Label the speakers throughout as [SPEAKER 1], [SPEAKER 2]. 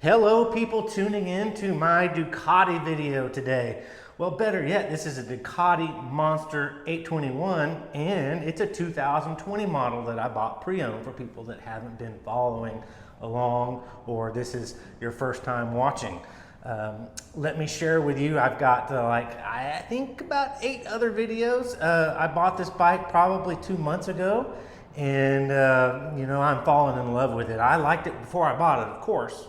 [SPEAKER 1] Hello people tuning in to my Ducati video today. Well, better yet, this is a Ducati Monster 821 and it's a 2020 model that I bought pre-owned for people that haven't been following along or this is your first time watching. Let me share with you, I've got I think about 8 other videos. I bought this bike probably 2 months ago and I'm falling in love with it. I liked it before I bought it, of course.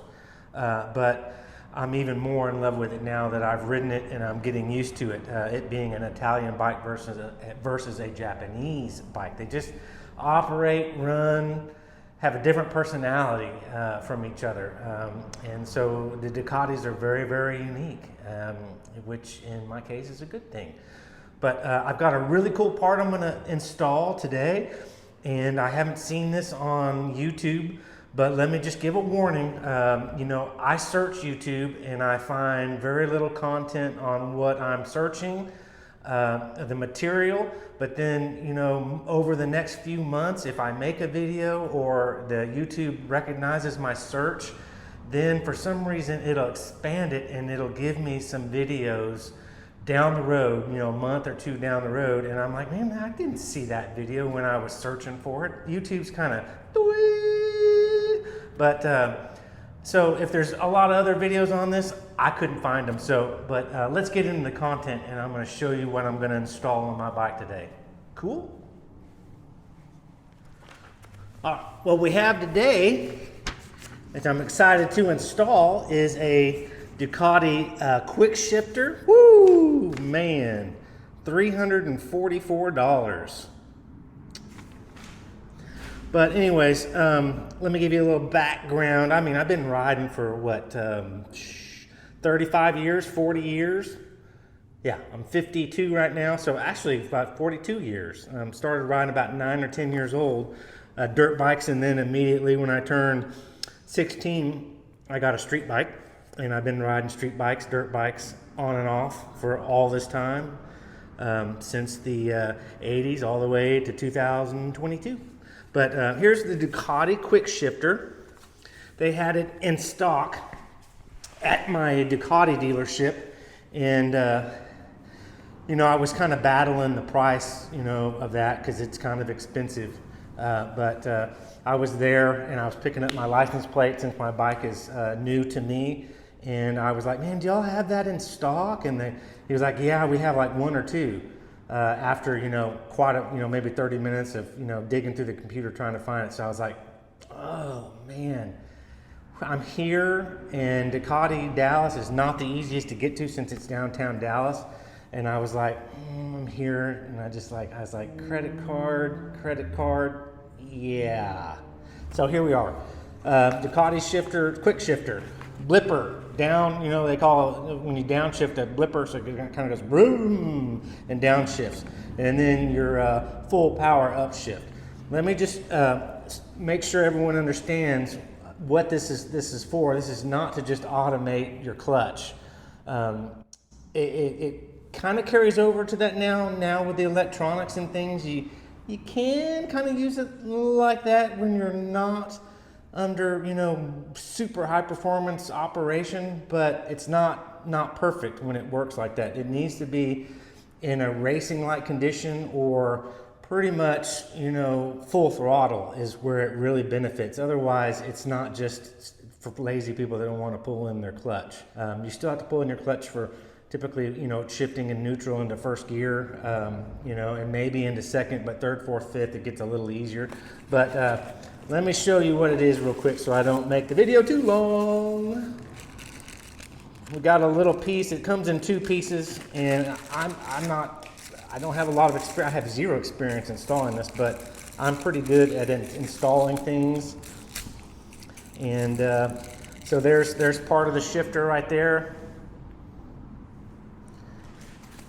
[SPEAKER 1] But I'm even more in love with it now that I've ridden it and I'm getting used to it. It being an Italian bike versus a Japanese bike. They just operate, run, have a different personality from each other. And so the Ducatis are very, very unique, which in my case is a good thing. But I've got a really cool part I'm gonna install today, and I haven't seen this on YouTube. But let me just give a warning. I search YouTube and I find very little content on what I'm searching, the material. But then, over the next few months, if I make a video or the YouTube recognizes my search, then for some reason it'll expand it and it'll give me some videos down the road, a month or 2 down the road. And I'm like, man, I didn't see that video when I was searching for it. YouTube's kind of, but so if there's a lot of other videos on this, I couldn't find them. But let's get into the content and I'm going to show you what I'm going to install on my bike today. Cool? What we have today, which I'm excited to install, is a Ducati quick shifter. Woo, man, $344. But anyways, let me give you a little background. I mean, I've been riding for what, 35 years, 40 years? Yeah, I'm 52 right now, so actually about 42 years. Started riding about 9 or 10 years old, dirt bikes, and then immediately when I turned 16, I got a street bike, and I've been riding street bikes, dirt bikes, on and off for all this time, since the 80s all the way to 2022. But here's the Ducati quick shifter. They had it in stock at my Ducati dealership, and I was kind of battling the price, of that because it's kind of expensive. But I was there and I was picking up my license plate since my bike is new to me, and I was like, man, do y'all have that in stock? And he was like, yeah, we have like 1 or 2. After quite a maybe 30 minutes of digging through the computer trying to find it. So I was like, oh man, I'm here, and Ducati Dallas is not the easiest to get to since it's downtown Dallas. And I was like, I'm here, and I was like, credit card, yeah. So here we are, Ducati shifter, quick shifter, blipper. Down, they call it, when you downshift a blipper, so it kind of goes boom and downshifts, and then your full power upshift. Let me just make sure everyone understands what this is for. This is not to just automate your clutch. It kind of carries over to that now with the electronics and things. You can kind of use it like that when you're not under super high performance operation, but it's not perfect when it works like that. It needs to be in a racing like condition, or pretty much full throttle is where it really benefits. Otherwise, it's not just for lazy people that don't want to pull in their clutch. You still have to pull in your clutch for typically shifting in neutral into first gear, and maybe into second, but third, fourth, fifth it gets a little easier. But let me show you what it is real quick so I don't make the video too long. We got a little piece. It comes in 2 pieces, and I don't have a lot of experience. I have 0 experience installing this, but I'm pretty good at installing things. And so there's part of the shifter right there.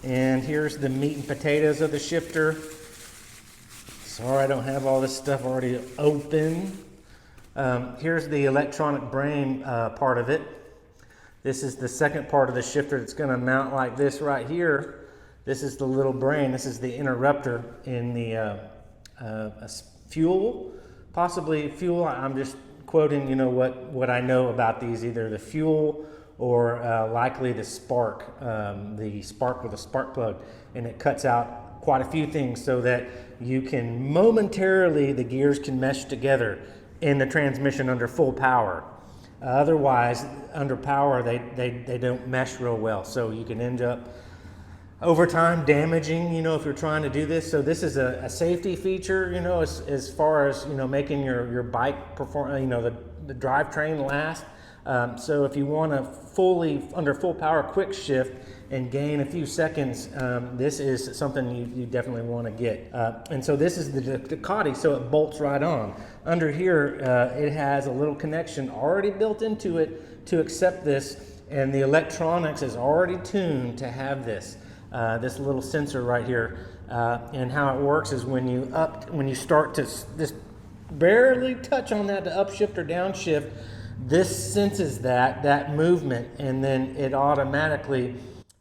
[SPEAKER 1] And here's the meat and potatoes of the shifter. Sorry, I don't have all this stuff already open. Here's the electronic brain part of it. This is the second part of the shifter that's going to mount like this right here. This is the little brain. This is the interrupter in the fuel, possibly fuel. I'm just quoting, you know, what I know about these, either the fuel or likely the spark with a spark plug, and it cuts out quite a few things so that you can momentarily, the gears can mesh together in the transmission under full power. Otherwise, under power, they don't mesh real well, so you can end up over time damaging, you know, if you're trying to do this. So this is a safety feature, you know, as far as, you know, making your bike perform, you know, the drivetrain last. So if you want to under full power quick shift and gain a few seconds, this is something you definitely want to get. And so this is the Ducati, so it bolts right on. Under here, it has a little connection already built into it to accept this, and the electronics is already tuned to have this little sensor right here. And how it works is when you start to just barely touch on that to upshift or downshift, this senses that movement, and then it automatically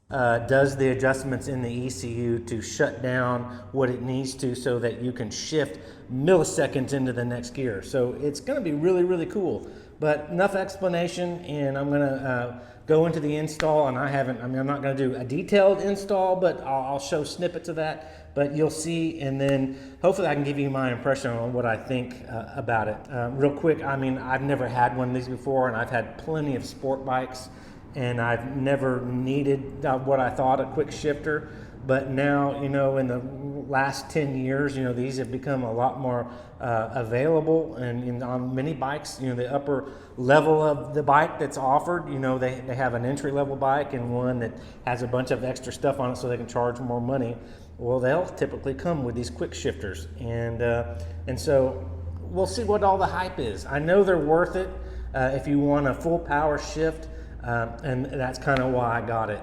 [SPEAKER 1] does the adjustments in the ECU to shut down what it needs to so that you can shift milliseconds into the next gear. So it's going to be really, really cool. But enough explanation, and I'm going to go into the install. And I'm not going to do a detailed install, but I'll show snippets of that. But you'll see, and then hopefully I can give you my impression on what I think about it. Real quick, I mean, I've never had one of these before, and I've had plenty of sport bikes, and I've never needed what I thought a quick shifter. But now, you know, in the last 10 years, you know, these have become a lot more available, and on many bikes, you know, the upper level of the bike that's offered, you know, they have an entry level bike and one that has a bunch of extra stuff on it so they can charge more money. Well, they'll typically come with these quick shifters, and so we'll see what all the hype is. I know they're worth it if you want a full power shift, and that's kind of why I got it,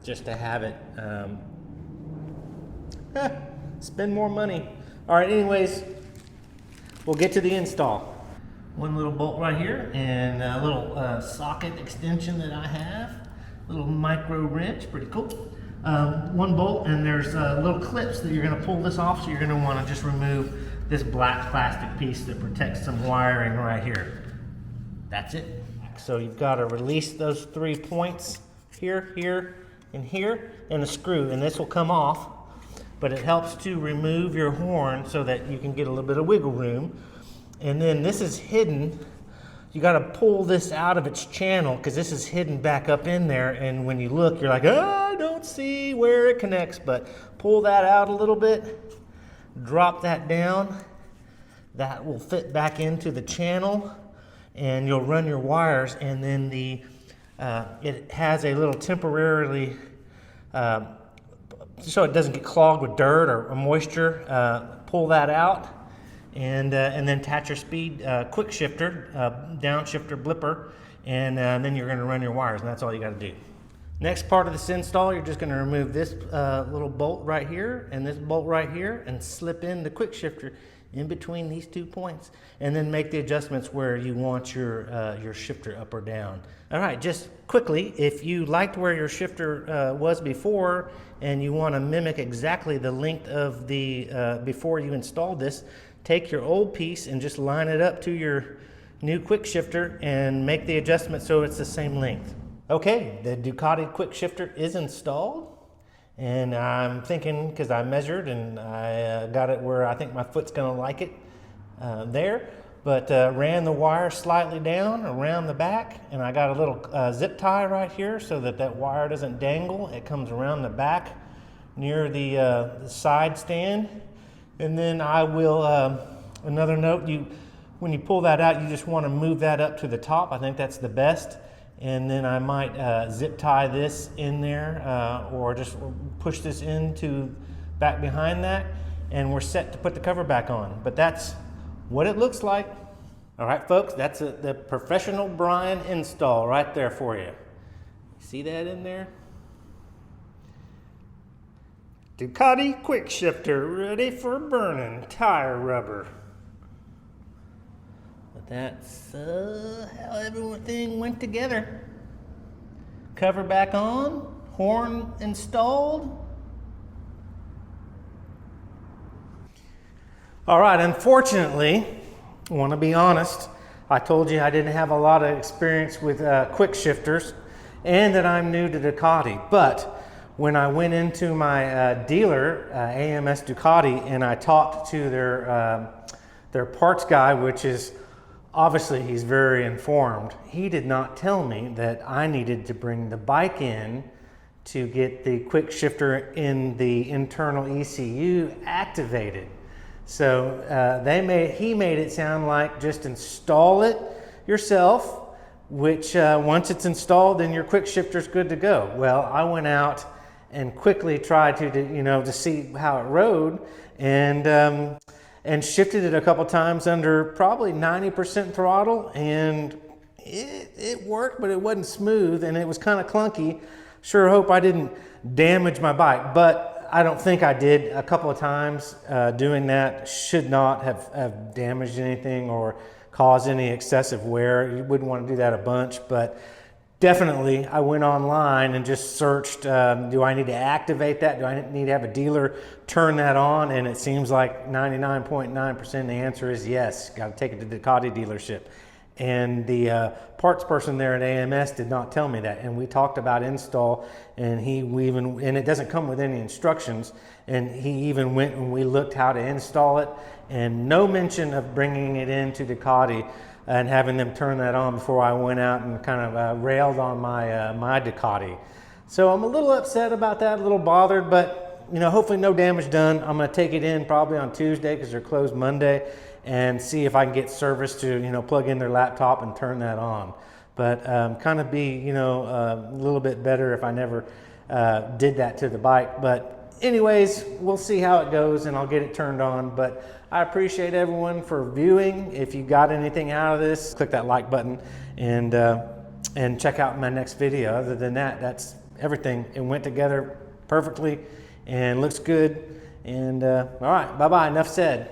[SPEAKER 1] just to have it. Spend more money. All right, anyways, we'll get to the install. One little bolt right here, and a little socket extension that I have, little micro wrench, pretty cool. One bolt, and there's little clips that you're going to pull this off, so you're going to want to just remove this black plastic piece that protects some wiring right here. That's it. So you've got to release those 3 points here, here, and here, and the screw, and this will come off, but it helps to remove your horn so that you can get a little bit of wiggle room. And then this is hidden. You got to pull this out of its channel because this is hidden back up in there, and when you look, you're like, oh, I don't see where it connects. But pull that out a little bit, drop that down, that will fit back into the channel, and you'll run your wires. And then it has a little temporarily so it doesn't get clogged with dirt or moisture. Pull that out, and then attach your speed quick shifter, downshifter blipper, and then you're going to run your wires, and that's all you got to do. Next part of this install, you're just going to remove this little bolt right here and this bolt right here, and slip in the quick shifter in between these 2 points, and then make the adjustments where you want your shifter up or down. All right, just quickly, if you liked where your shifter was before and you want to mimic exactly the length of the before you installed this, take your old piece and just line it up to your new quick shifter and make the adjustment so it's the same length. Okay, the Ducati quick shifter is installed. And I'm thinking, because I measured and I got it where I think my foot's going to like it there, but ran the wire slightly down around the back, and I got a little zip tie right here so that wire doesn't dangle. It comes around the back near the side stand. And then I will, another note, when you pull that out, you just want to move that up to the top. I think that's the best. And then I might zip tie this in there, or just push this into back behind that, and we're set to put the cover back on. But that's what it looks like. All right, folks, that's the professional Brian install right there for you. See that in there? Ducati quick shifter ready for burning tire rubber. That's how everything went together. Cover back on, horn installed. All right, unfortunately, I want to be honest, I told you I didn't have a lot of experience with quick shifters and that I'm new to Ducati. But when I went into my dealer, AMS Ducati, and I talked to their parts guy, which is obviously he's very informed, he did not tell me that I needed to bring the bike in to get the quick shifter in the internal ECU activated. So he made it sound like just install it yourself, which once it's installed, then your quick shifter's good to go. Well, I went out and quickly tried to see how it rode, and shifted it a couple times under probably 90% throttle, and it worked, but it wasn't smooth and it was kind of clunky. Sure hope I didn't damage my bike, but I don't think I did. A couple of times doing that should not have damaged anything or caused any excessive wear. You wouldn't want to do that a bunch, but definitely I went online and just searched, do I need to activate that? Do I need to have a dealer turn that on? And it seems like 99.9% the answer is yes. Got to take it to the Ducati dealership. And the parts person there at AMS did not tell me that. And we talked about install, and and it doesn't come with any instructions. And he even went and we looked how to install it, and no mention of bringing it into Ducati and having them turn that on before I went out and kind of railed on my Ducati. So I'm a little upset about that, a little bothered, but hopefully no damage done. I'm going to take it in probably on Tuesday because they're closed Monday, and see if I can get service to plug in their laptop and turn that on. But kind of be a little bit better if I never did that to the bike. But anyways, we'll see how it goes, and I'll get it turned on. But I appreciate everyone for viewing. If you got anything out of this, click that like button and check out my next video. Other than that, that's everything. It went together perfectly and looks good. And all right, bye-bye, enough said.